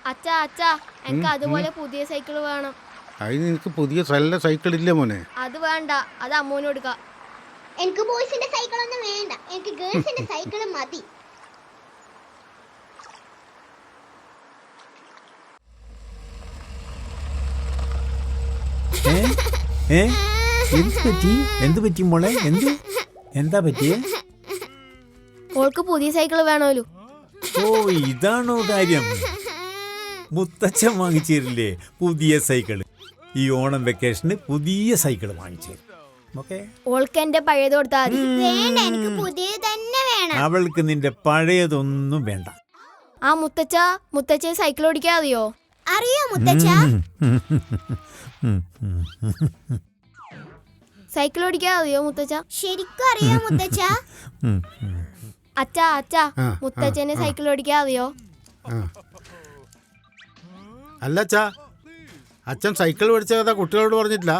അച്ഛാ അച്ഛാ എനിക്ക് അതുപോലെ പുതിയ സൈക്കിൾ വേണം. അതിന് നിനക്ക് പുതിയ നല്ല സൈക്കിൾ ഇല്ലേ മോനെ? അത് വേണ്ട, അത് അമ്മൂന് കൊടുക്കാം. എനിക്ക് ബോയ്സിന്റെ സൈക്കിൾ ഒന്നും വേണ്ട, എനിക്ക് ഗേൾസിന്റെ സൈക്കിൾ മതി. എന്ത് പറ്റി മോളെ? എന്താ പറ്റിയേ? ഓൾക്ക് പുതിയ സൈക്കിൾ വേണമല്ലോ. ഓ, ഇതാണോ കാര്യം? മുത്തച്ഛൻ വാങ്ങിച്ചിരില്ലേ പുതിയ സൈക്കിള്? ഈ ഓണം വെക്കേഷന് പുതിയ സൈക്കിള് വാങ്ങിച്ചു. ഓൾക്ക് എന്റെ പഴയത് കൊടുത്താൽ മതി. വേണ്ട, എനിക്ക് പുതിയത് തന്നെ വേണം. അവൾക്ക് നിന്റെ പഴയതൊന്നും വേണ്ട. ആ മുത്തച്ഛ സൈക്കിൾ ഓടിക്കാൻ അറിയോ? അറിയോ മുത്തച്ഛ? സൈക്കിൾ ഓടിക്കാൻ അറിയോ മുത്തച്ഛ? ശരിക്കും അറിയോ മുത്തച്ഛ? അച്ഛാ മുത്തച്ഛന് സൈക്കിൾ ഓടിക്കാൻ അറിയോ? അല്ല അച്ഛാ, അച്ഛൻ സൈക്കിൾ പഠിച്ച കഥ കുട്ടികളോട് പറഞ്ഞിട്ടില്ല.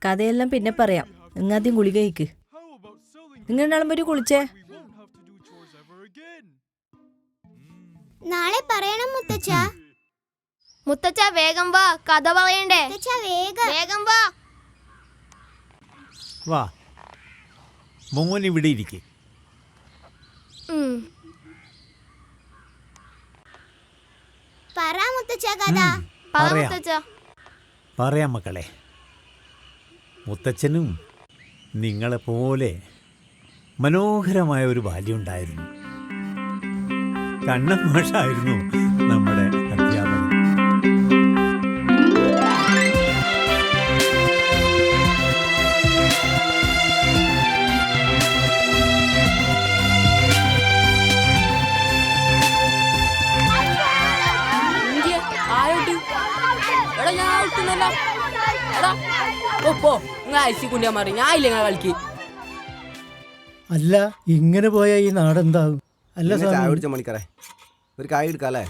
കഥയെല്ലാം പിന്നെ പറയാം. നിങ്ങാദ്യം ഗുളിക കഴിക്ക്. നിങ്ങൾ രണ്ടാളും ഒരു കുളിച്ചേ. നാളെ പറയണം മുത്തച്ഛ. മുത്തച്ഛ വേഗം വാ, കഥ പറയണ്ടേ. വേഗം വാ. വാ മോൻ ഇവിടെ ഇരിക്കെ. പറ മുത്തച്ഛ കഥ. പറയാം മക്കളെ. മുത്തച്ഛനും നിങ്ങളെപ്പോലെ മനോഹരമായ ഒരു ബാല്യം ഉണ്ടായിരുന്നു. കണ്ണൻ മാഷായിരുന്നു നമ്മുടെ അധ്യാപകൻ. അല്ല, ഇങ്ങനെ പോയാ ഈ നാടെന്താകും? അല്ല ചായ കുടിച്ച മണിക്കറേ, ഒരു കായ് എടുക്കാല്ലേ?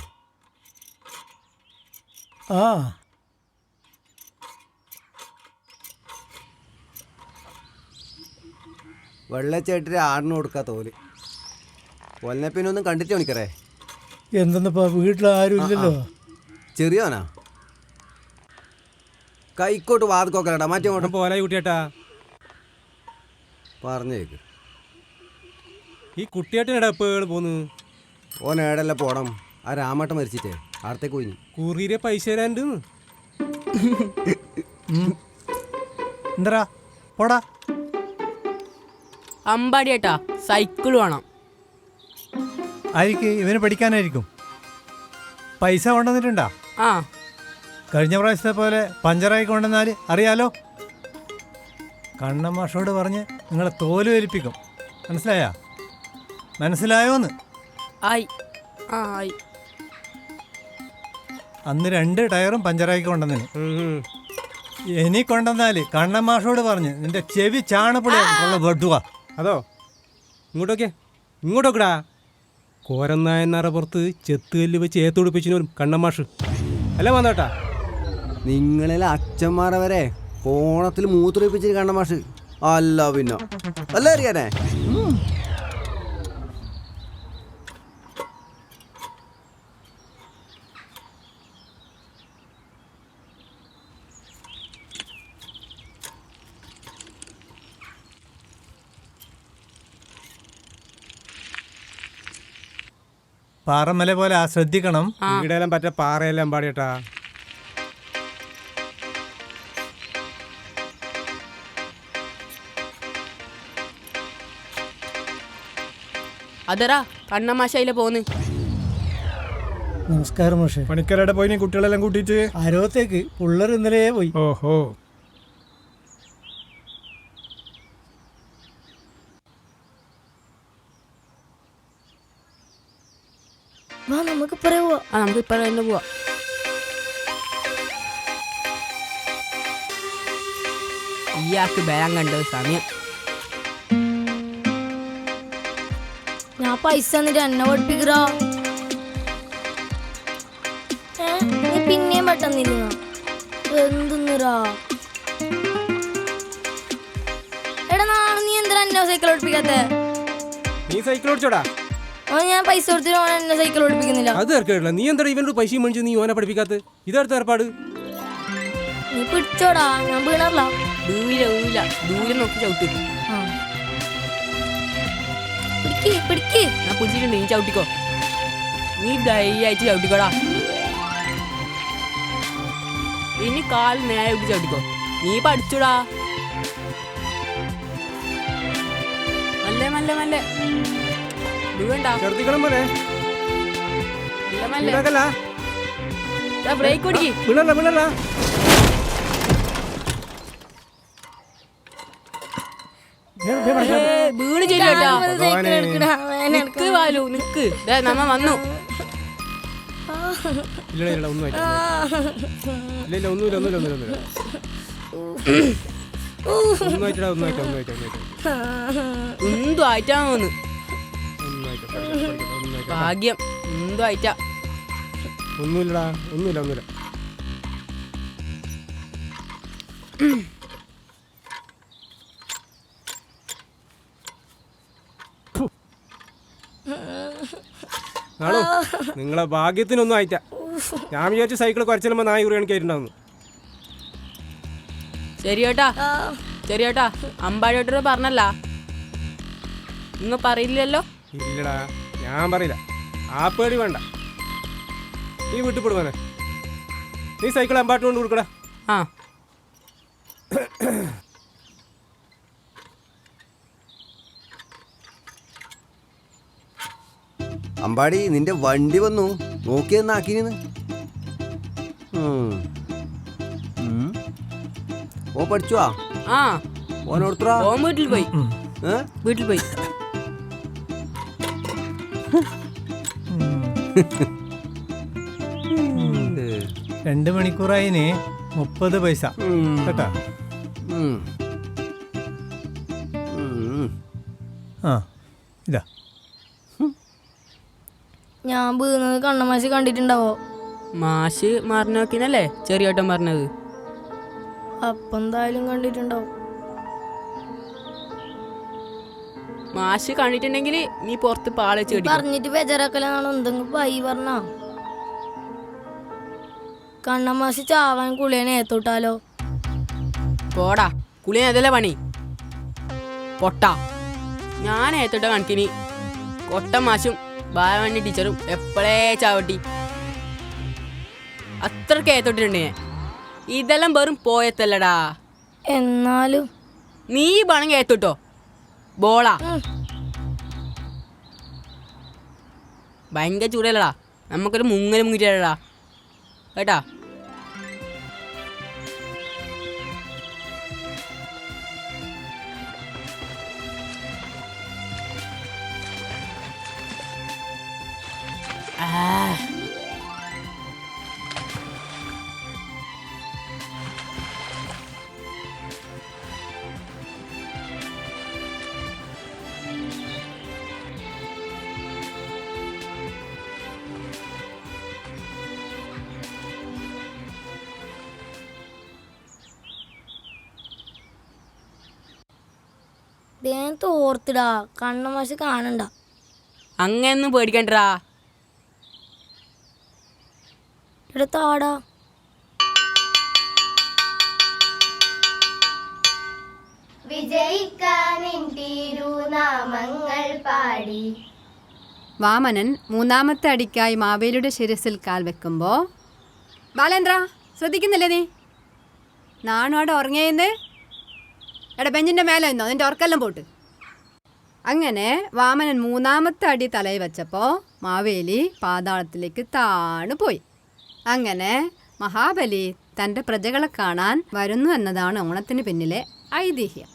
ആ വെള്ളച്ചേട്ടിട്ട് ആടിന് കൊടുക്കാ തോല്. ഒന്നെ പിന്നെ ഒന്നും കണ്ടിട്ട് മണിക്കറേ. എന്തെന്നപ്പാ, വീട്ടിൽ ആരും ഇല്ലല്ലോ. ചെറിയോനാ കൈക്കോട്ട് വാതിക്കോക്കലടാ, മറ്റേ പോരാ കുട്ടിയേട്ടാ. പറഞ്ഞേക്ക്. ഈ കുട്ടിയേട്ടനടാ എപ്പോഴും പോന്ന്. ഓൻ ഏടെല്ലാം പോണം. ആ രാമേട്ടൻ മരിച്ചിട്ടേ അടുത്തേക്ക് പോയി. കൂറിയെ പൈസ തരാണ്ട്. എന്താ പോടാ. അമ്പാടിയേട്ടാ സൈക്കിൾ വേണം. ആയിരിക്കും, ഇവന് പഠിക്കാനായിരിക്കും. പൈസ കൊണ്ടുവന്നിട്ടുണ്ടാ? ആ, കഴിഞ്ഞ പ്രാവശ്യത്തെ പോലെ പഞ്ചറായി കൊണ്ടുവന്നാൽ അറിയാലോ. കണ്ണൻ മാഷോട് പറഞ്ഞ് നിങ്ങളെ തോല് വലിപ്പിക്കും. മനസ്സിലായോന്ന്? ആയി. ആയി. അന്ന് 2 ടയറും പഞ്ചറാക്കി കൊണ്ടുവന്നിന്. ഇനി കൊണ്ടുവന്നാല് കണ്ണൻ മാഷോട് പറഞ്ഞ് നിന്റെ ചെവി ചാണപ്പൊടി വെട്ടുക. അതോ ഇങ്ങോട്ടോക്കടാ. കോരന്നായന്നാറ പുറത്ത് ചെത്തുകല്ല് വെച്ച് ഏത്തുപിടിപ്പിച്ചിനും കണ്ണമാഷ് അല്ല വന്നോട്ടാ. നിങ്ങളിലെ അച്ഛന്മാരെ വരെ ഓണത്തിൽ മൂത്രപ്പിച്ചിട്ട് കണ്ണ മാഷ്. അല്ല പിന്നെ അല്ല അറിയാനേ. പാറമല പോലെ ശ്രദ്ധിക്കണം. വീടെല്ലാം പറ്റ പാറയെല്ലാം പാടിയേട്ടാ. അതരാ കണ്ണമാശയിലെ പോന്ന്. നമസ്കാരം മാഷേ. പണിക്കരയുടെ പോയി കുട്ടികളെല്ലാം കൂട്ടിയിട്ട് ആരോത്തേക്ക് പിള്ളേർ ഇന്നലെ പോയി. ഓഹോ. നമുക്ക് പോവാ. നമുക്ക് ഇപ്പഴ തന്നെ പോവാ. ഇയാൾക്ക് ബാങ്ക് ഉണ്ട് സമയം. പൈസ എന്നിട്ട് എന്നെ പഠിപ്പിക്കറ. നീ പിന്നെയും പെട്ടെന്നിരുന്ന എന്തിന്നറാ? എടാ നാളെ നീ എന്തിനാ എന്നെ സൈക്കിൾ പഠിപ്പിക്കാത്ത? നീ സൈക്കിൾ ഓടിച്ചോടാ? ഞാൻ പൈസ കൊടുത്തിട്ട് ഓൻ എന്നെ സൈക്കിൾ പഠിപ്പിക്കുന്നില്ല. അത് ഏർക്കേടില്ല. നീ എന്താ ഇവനോട് പൈസ മേടിച്ച് നീ ഓനെ പഠിപ്പിക്കാത്ത? ഇതടുത്ത ഏർപ്പാട്. നീ പിടിച്ചോടാ, ഞാൻ വീണല്ല. ദൂരെ നോക്കി ചവിട്ടി. പിടിക്ക്. ഞാൻ പിടിച്ചിട്ടുണ്ട്, നീ ചവിട്ടിക്കോ. നീ ധൈര്യമായിട്ട് ചവിട്ടിക്കോടാ. ഇനി കാൽ നേരെ ഇട്ട് ചവിട്ടിക്കോ. നീ പഠിച്ചോടാ. മല്ലേ വീണ്ട. ചെറുത്തിക്കണം പോലെ ബ്രേക്ക് ഓടിക്ക്. വിളല്ല. വീണ് ചെല്ലോട്ടാ. നിക്ക് വാലു നിക്ക്. നമ്മ വന്നു. ഇല്ല ഒന്നുമില്ല. എന്തു ആയിട്ടാന്ന് ഭാഗ്യം. എന്തു ആയിട്ടാ. ഒന്നുമില്ല. ആണോ? നിങ്ങളെ ഭാഗ്യത്തിനൊന്നും ആയിട്ടാ. ഞാൻ വിചാരിച്ചു സൈക്കിൾ കുറച്ചെല്ലുമ്പോ 4 രൂപ കയറ്റിണ്ടാവുന്നു. ശരിയേട്ടാ അമ്പാടിയോട്ടർ പറഞ്ഞല്ല, നിങ്ങൾ പറയില്ലല്ലോ? ഇല്ലടാ, ഞാൻ പറയില്ല. ആ പേടി വേണ്ട. നീ വീട്ടിൽ പോടുവാനെ. നീ സൈക്കിൾ അമ്പാട്ട് കൊണ്ട് കൊടുക്കടാ. ആ അമ്പാടി നിന്റെ വണ്ടി വന്നു, നോക്കിയെന്നാക്കിന്. ഓ പഠിച്ചുവാ? ആ ഓനോടുത്തറാ? ഓൻ വീട്ടിൽ പോയി. 2 മണിക്കൂറായിന് 30 പൈസ കേട്ടാ. ആ ഇതാ. ഞാൻ വീണത് കണ്ണമാശി കണ്ടിട്ടുണ്ടാവോ? മാഷ് മറിഞ്ഞോക്കിനല്ലേ ചെറിയോട്ടൻ പറഞ്ഞത്. അപ്പൊ എന്തായാലും കണ്ടിട്ടുണ്ടാവും. മാഷ് കണ്ടിട്ടുണ്ടെങ്കിൽ നീ പുറത്ത് പാളിച്ച് കെട്ടി. പറഞ്ഞിട്ട് ബേജാറാക്കലാണോ? എന്തെങ്കിലും പൈ പറഞ്ഞ കണ്ണമാശി ചാവാൻ കുളിയനെ ഏത്തോട്ടാലോ? പോടാ, കുളിയൻ അതല്ലേ പണി പൊട്ടാ. ഞാൻ ഏത്തോട്ട കണക്കിന് കൊട്ട മാഷും ബാലമണി ടീച്ചറും എപ്പോഴേ ചാവട്ടി. അത്രക്ക് ഏത്തോട്ടിട്ടുണ്ട് ഞാൻ. ഇതെല്ലാം വെറും പോയത്തല്ലടാ. എന്നാലും നീ പണം ഏത്തോട്ടോ ബോളാ. ഭയങ്കര ചൂടല്ലടാ. നമുക്കൊരു മുങ്ങിട്ടാടാ കേട്ടാ. തോർത്തിടാ, കണ്ണമാശി കാണണ്ട. അങ്ങനൊന്നും പേടിക്കണ്ടടാ. ഇവിടെ താടാ. വിജയിക്കാനിൻ തിരുനാമങ്ങൾ പാടി. വാമനൻ 3-ാമത്തെ അടിക്കായി മാവേലിയുടെ ശിരസിൽ കാൽ വെക്കുമ്പോ, ബാലേന്ദ്ര ശ്രദ്ധിക്കുന്നില്ലേ നീ? നാണോടെ ഉറങ്ങിയെന്ന്. എടാ ബെഞ്ചിൻ്റെ മേലെ നിന്നോ, നിൻ്റെ ഉറക്കെല്ലാം പോട്ട്. അങ്ങനെ വാമനൻ 3-ാമത്തെ അടി തലയിൽ വെച്ചപ്പോൾ മാവേലി പാതാളത്തിലേക്ക് താണുപോയി. അങ്ങനെ മഹാബലി തൻ്റെ പ്രജകളെ കാണാൻ വരുന്നു എന്നതാണ് ഓണത്തിന് പിന്നിലെ ഐതിഹ്യം.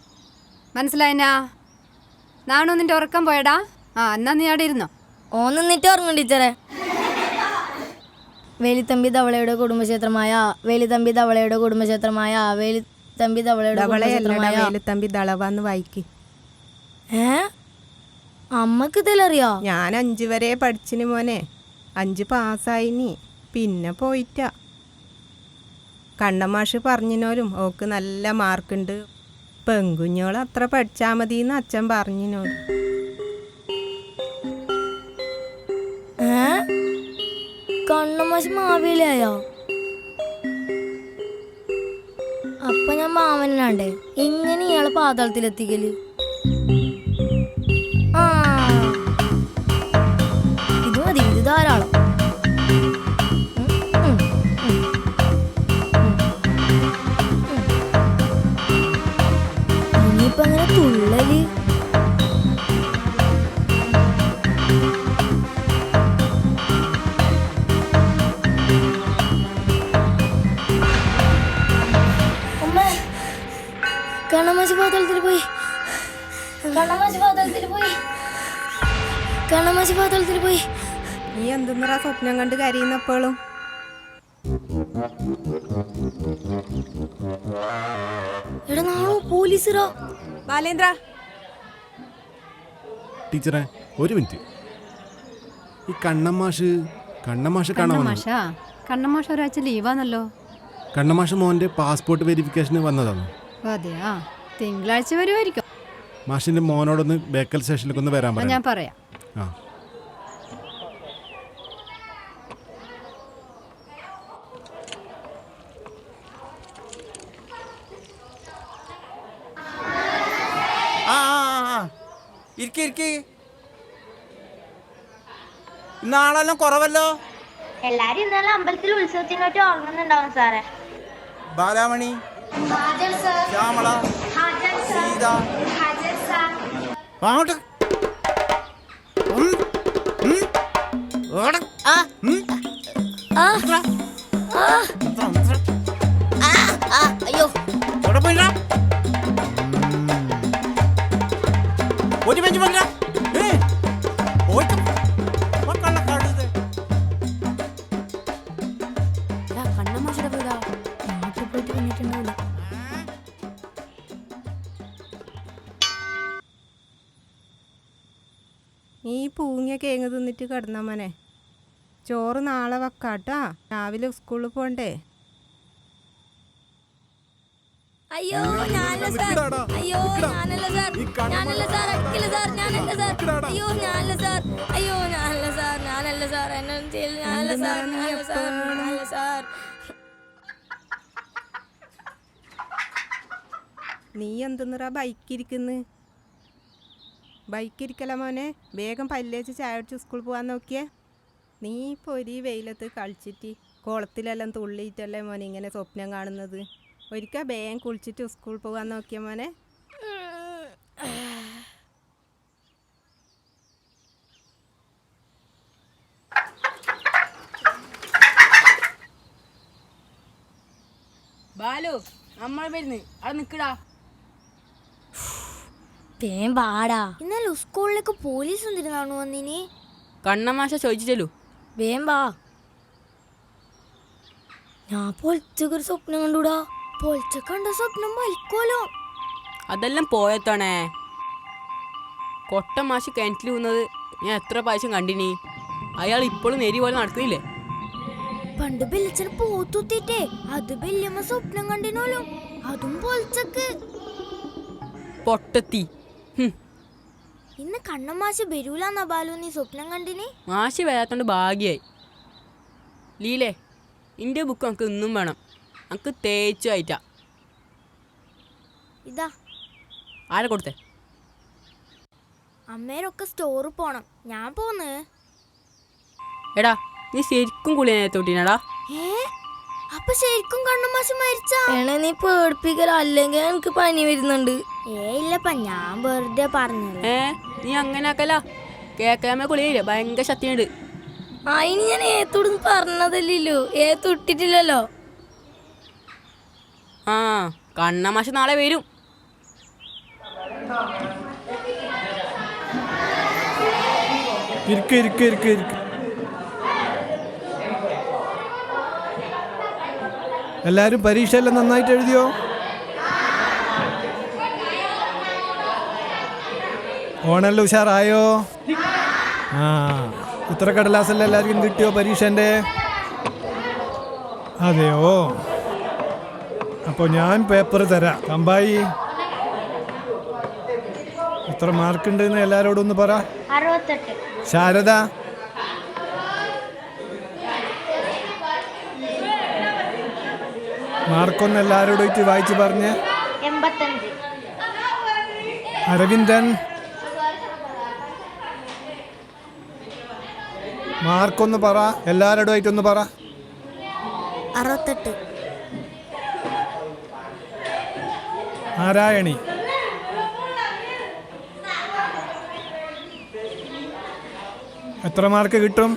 മനസ്സിലായിനാ? നാണോ നിൻ്റെ ഉറക്കം പോയടാ? എന്നാ നീ അവിടെ ഇരുന്നോ. ഓൻ നിന്നിട്ട് ഉറങ്ങും ടീച്ചറെ. വേലിത്തമ്പി ധവളയുടെ കുടുംബക്ഷേത്രമായ വേലിത്തമ്പി ധവളയുടെ കുടുംബക്ഷേത്രമായ വേലിത്തമ്പി ധവളയുടെ വേലുത്തമ്പി ദളവാന്ന് വായിക്ക്. അമ്മക്ക് ഇതെല്ലറിയോ? ഞാൻ 5 വരെ പഠിച്ചിന് മോനെ. 5 പാസ്സായിനി. പിന്നെ പോയിട്ട. കണ്ണമാഷ് പറഞ്ഞിനോലും ഓക്ക് നല്ല മാർക്കുണ്ട്. പെൺകുഞ്ഞോൾ അത്ര പഠിച്ചാൽ മതി എന്ന് അച്ഛൻ പറഞ്ഞിനോലും. കണ്ണമാശ് മാവേലിയായോ? അപ്പൊ ഞാൻ മാമനാണ്ടേ. എങ്ങനെ ഇയാളെ പാതാളത്തിലെത്തിക്കല്? ആ ഇത് മതി, ഇത് ധാരാളം. ഇനിയിപ്പോ അങ്ങനെ തുള്ളല്. കണ്ണമാശ് പാതാളത്തിൽ പോയി. കണ്ണമാശ് പാതാളത്തിൽ പോയി. കണ്ണമാശ് പാതാളത്തിൽ പോയി. നീ എന്തെന്നാ സ്വപ്നം കണ്ട് കരയുന്നപ്പോഴും? എടാ നാളോ പോലീസറോ? ബാലേന്ദ്ര, ടീച്ചറെ ഒരു മിനിറ്റ്. ഈ കണ്ണമാഷ് കാണാൻ കണ്ണമാഷാ? കണ്ണമാഷ ഒരാഴ്ച ലീവാന്നല്ലോ. കണ്ണമാഷ് മോൻ്റെ പാസ്പോർട്ട് വെരിഫിക്കേഷന് വന്നതാണ്. അതെയാ, തിങ്കളാഴ്ച വരുമായിരിക്കും. മാഷിൻ്റെ മോനോടൊന്ന് ബേക്കൽ സ്റ്റേഷനിലേക്ക് ഒന്ന് വരാൻ ഞാൻ പറയാം. പറയാം. നാളെല്ലാം കുറവല്ലോ. എല്ലാരും ഇന്നലെ അമ്പലത്തിൽ ഉത്സവത്തിനോട്ട് ഓർമ്മുന്നുണ്ടാവും സാറേ. ബാലാമണി, ശ്യാമള, സീത, അയ്യോ ഒരു ബെഞ്ച് പണ്ട. കണ്ണമാശയുടെ വീടാ. നാട്ടിൽ പോയിട്ട് വന്നിട്ടുണ്ടാവില്ല. നീ പൂങ്ങിയ കേങ്ങ് തിന്നിട്ട് കിടന്ന മോനെ. ചോറ് നാളെ വെക്കാട്ടാ, രാവിലെ സ്കൂളിൽ പോണ്ടേ. അയ്യോ ഞാനല്ല സാർ. അയ്യോ ഞാനല്ല സാർ. ഞാനല്ല സാർ. അടിക്കില്ല സാർ. ഞാനല്ല സാർ. അയ്യോ ഞാനല്ല സാർ. അയ്യോ ഞാനല്ല സാർ. ഞാനല്ല സാർ. എന്നെ ചെയ്യില്ല. ഞാനല്ല സാർ. ഞാനല്ല സാർ. ഞാനല്ല സാർ. നീ എന്തെന്നാ ബൈക്കിരിക്കുന്നു? ബൈക്കിരിക്കല മോനെ. വേഗം പല്ലേച്ച് ചായ അടിച്ച് സ്കൂളിൽ പോകാൻ നോക്കിയേ. നീ പൊരി വെയിലത്ത് കളിച്ചിട്ട് കുളത്തിലെല്ലാം തുള്ളിയിട്ടല്ലേ മോനെ ഇങ്ങനെ സ്വപ്നം കാണുന്നത്. ഒരിക്കൽ വേഗം കുളിച്ചിട്ട് സ്കൂളിൽ പോകാൻ നോക്കിയ മോനെ. ബാലു, നമ്മൾ വരുന്നു. അവിടെ നിക്കടാ. പാടാ. ഇന്നലെ സ്കൂളിലേക്ക് പോലീസ് എന്തിനാണു വന്നിനി? കണ്ണമാഷ ചോദിച്ചല്ലോ. വേം വാ. ഞാൻ പൊളിച്ചൊരു സ്വപ്നം കണ്ടൂടാ. പൊളിച്ച കണ്ട സ്വപ്നം വലിക്കോലോ. അതെല്ലാം പോയത്താണേ. കൊട്ടമാഷ് കിണറ്റിൽ വീണത് ഞാൻ എത്ര പ്രാവശ്യം കണ്ടിനി. അയാൾ ഇപ്പോഴും നേരി പോലെ നടക്കുന്നില്ലേ? പണ്ട് ബെല്ലച്ചന് പോത്തൂത്തിട്ടേ അത് ബെല്ലമ്മ സ്വപ്നം കണ്ടിനോലോ. അതും പൊളിച്ചക്ക് പൊട്ടത്തി. ഇന്ന് കണ്ണമാശ് ബരൂലെന്നാ ബാലു നീ സ്വപ്നം കണ്ടിനി? മാഷ് വരാത്തോണ്ട് ഭാഗ്യായി. ലീലേ, ഇന്റെ ബുക്ക് നമുക്ക് ഇന്നും വേണം. നമുക്ക് തേച്ചു ആയിട്ടാ. ഇതാ. ആരെ കൊടുത്തേ? അമ്മേരൊക്കെ സ്റ്റോറിൽ പോണം. ഞാൻ പോന്ന്. എടാ, നീ ശരിക്കും കുളിയാത്തോട്ടിനാടാ. അപ്പൊ ശരിക്കും കണ്ണമാശ് മരിച്ചാ? നീ പേടിപ്പിക്കല, അല്ലെങ്കിൽ എനിക്ക് പനി വരുന്നുണ്ട്. ഇല്ലപ്പ, ഞാൻ വെറുതെ പറഞ്ഞു. നീ അങ്ങനെ ആക്കല. കേക്കാമ കുളിയില്ലേ, ഭയങ്കര ശക്തിയുണ്ട്. അതിന് ഞാൻ ഏത്തോടുന്ന് പറഞ്ഞതല്ലോ. ഏത്തൊട്ടിട്ടില്ലല്ലോ. ആ, കണ്ണമാഷ് നാളെ വരും. എല്ലാരും പരീക്ഷ എല്ലാം നന്നായിട്ട് എഴുതിയോ? ഓണെല്ലാം ഉഷാറായോ? ആ, ഉത്തരക്കടലാസെല്ലാം എല്ലാവർക്കും കിട്ടിയോ പരീക്ഷൻ്റെ? അതെയോ? അപ്പോൾ ഞാൻ പേപ്പർ തരാം. കമ്പായി എത്ര മാർക്കുണ്ടെന്ന് എല്ലാവരോടും ഒന്ന് പറ. 68. ശാരദ? മാർക്കൊന്ന് എല്ലാവരോടും വായിച്ച് പറഞ്ഞ്. 85. അരവിന്ദൻ? മാർക്കൊന്ന് പറ, എല്ലാവരോടുമായിട്ടൊന്ന് പറ. 68. നാരായണി? എത്ര മാർക്ക് കിട്ടും?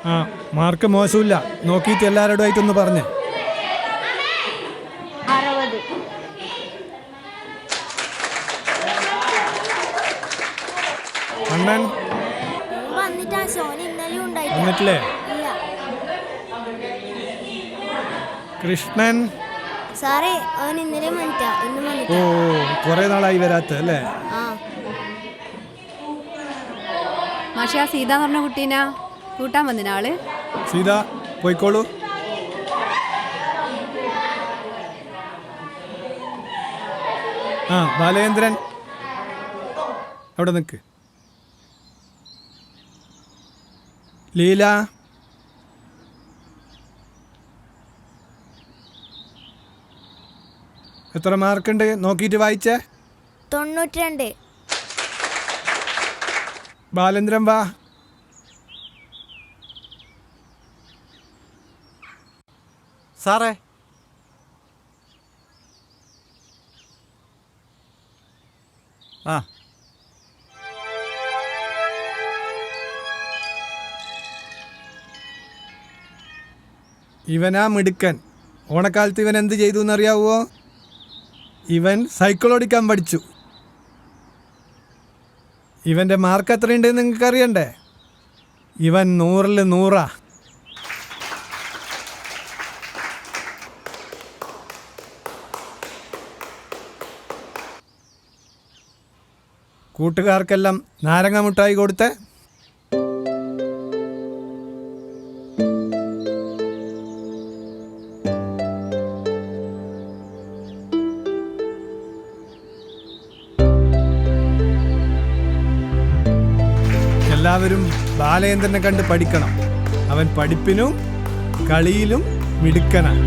ആ, മാർക്ക് മോശമില്ല. നോക്കിയിട്ട് എല്ലാവരോടുമായിട്ടൊന്ന് പറഞ്ഞ്. 60. അണ്ണൻ വന്നിട്ടാ സോന ഇന്നലെ ഉണ്ടായില്ല. വന്നിട്ടില്ലേ? കൃഷ്ണൻ? സാറേ അവൻ ഇന്നലെ വന്നിട്ടാ, ഇന്ന് ഓ, വന്നിട്ടാ. കുറെ നാളായി വരാത്ത അല്ലേ? ആ. മാഷ സീത എന്ന് പറഞ്ഞ കുട്ടീനാ കൂട്ടാൻ വന്നിന ആള്. സീത പോയിക്കോളൂ. ആ, ബാലേന്ദ്രൻ അവിടെ നിൽക്ക്. ലീല? എത്ര മാർക്കുണ്ട് നോക്കിയിട്ട് വായിച്ചേ. 92. ബാലേന്ദ്രൻ വാ. സാറേ, ആ ഇവനാ മിടുക്കൻ. ഓണക്കാലത്ത് ഇവൻ എന്ത് ചെയ്തു എന്നറിയാവോ? ഇവൻ സൈക്കിൾ ഓടിക്കാൻ പഠിച്ചു. ഇവൻ്റെ മാർക്ക് എത്രയുണ്ടെന്ന് നിങ്ങൾക്ക് അറിയണ്ടേ? ഇവൻ 100-ൽ 100. കൂട്ടുകാർക്കെല്ലാം നാരങ്ങ മിഠായി കൊടുത്തേ. എല്ലാവരും ബാലേന്ദ്രനെ കണ്ട് പഠിക്കണം. അവൻ പഠിപ്പിനും കളിയിലും മിടുക്കനാണ്.